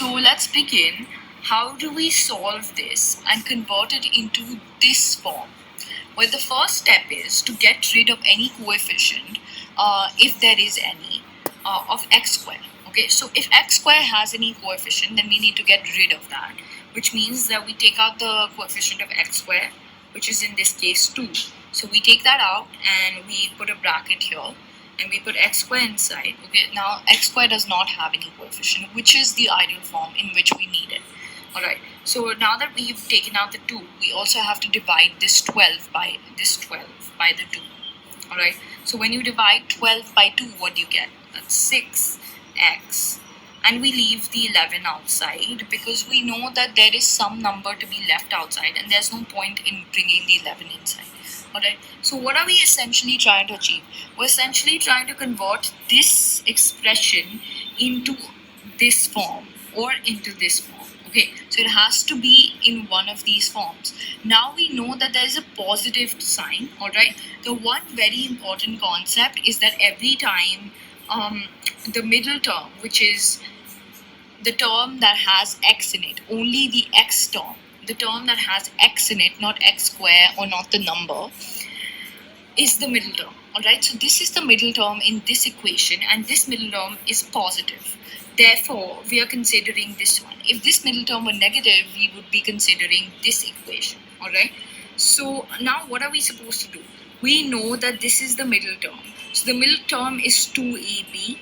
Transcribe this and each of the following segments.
So let's begin. How do we solve this and convert it into this form? Well, the first step is to get rid of any coefficient, if there is any, of x square. Okay, so if x square has any coefficient, then we need to get rid of that, which means that we take out the coefficient of x square, which is in this case 2. So we take that out and we put a bracket here and we put x square inside. Okay, now x square does not have any coefficient, which is the ideal form in which we need it. Alright, so now that we've taken out the 2, we also have to divide this 12 by the 2. Alright, so when you divide 12 by 2, what do you get? That's 6x. And we leave the 11 outside because we know that there is some number to be left outside and there's no point in bringing the 11 inside. Alright, so what are we essentially trying to achieve? We're essentially trying to convert this expression into this form or into this form. Okay, so it has to be in one of these forms. Now we know that there is a positive sign. Alright, the one very important concept is that every time the middle term, which is the term that has x in it, only the x term, the term that has x in it, not x square or not the number, is the middle term. Alright, so this is the middle term in this equation and this middle term is positive. Therefore, we are considering this one. If this middle term were negative, we would be considering this equation. Alright, so now what are we supposed to do? We know that this is the middle term. So the middle term is 2ab.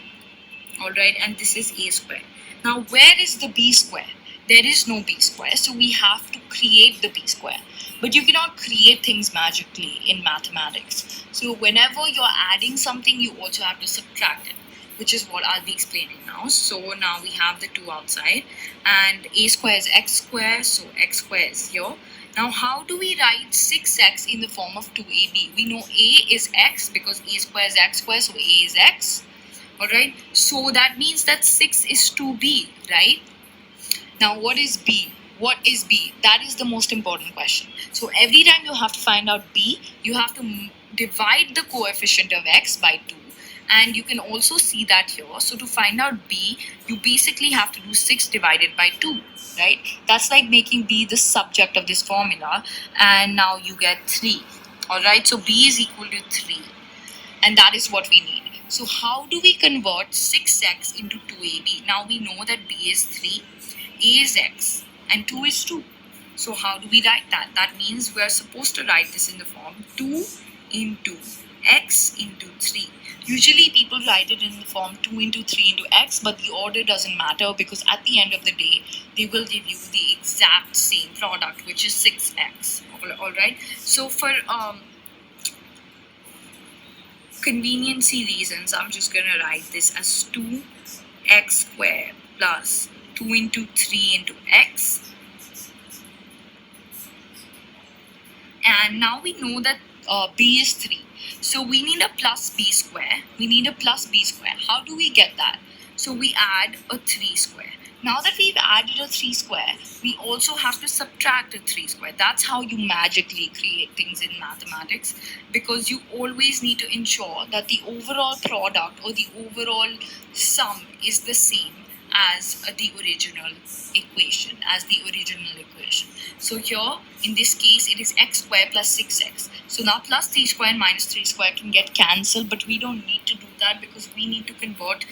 Alright, and this is a square. Now where is the b square? There is no b square, so we have to create the b square. But you cannot create things magically in mathematics. So whenever you're adding something, you also have to subtract it, which is what I'll be explaining now. So now we have the 2 outside and a square is x square, so x square is here. Now how do we write 6x in the form of 2ab? We know a is x because a square is x square, so a is x. Alright, so that means that 6 is 2b, right? Now what is b? What is b? That is the most important question. So every time you have to find out b, you have to divide the coefficient of x by 2. And you can also see that here. So to find out b, you basically have to do 6 divided by 2, right? That's like making b the subject of this formula. And now you get 3. Alright, so b is equal to 3. And that is what we need. So how do we convert 6x into 2ab? Now we know that b is 3, a is x, and 2 is 2. So how do we write that? That means we are supposed to write this in the form 2 into x into 3. Usually people write it in the form 2 into 3 into x, but the order doesn't matter because at the end of the day, they will give you the exact same product, which is 6x. Alright, so for conveniency reasons, I'm just going to write this as 2x squared plus 2 into 3 into x. And now we know that b is 3. So we need a plus b square. We need a plus b square. How do we get that? So we add a 3 square. Now that we've added a 3 square, we also have to subtract a 3 square. That's how you magically create things in mathematics, because you always need to ensure that the overall product or the overall sum is the same as the original equation, So here, in this case, it is x squared plus 6x. So now plus 3 square and minus 3 square can get cancelled, but we don't need to do that because we need to convert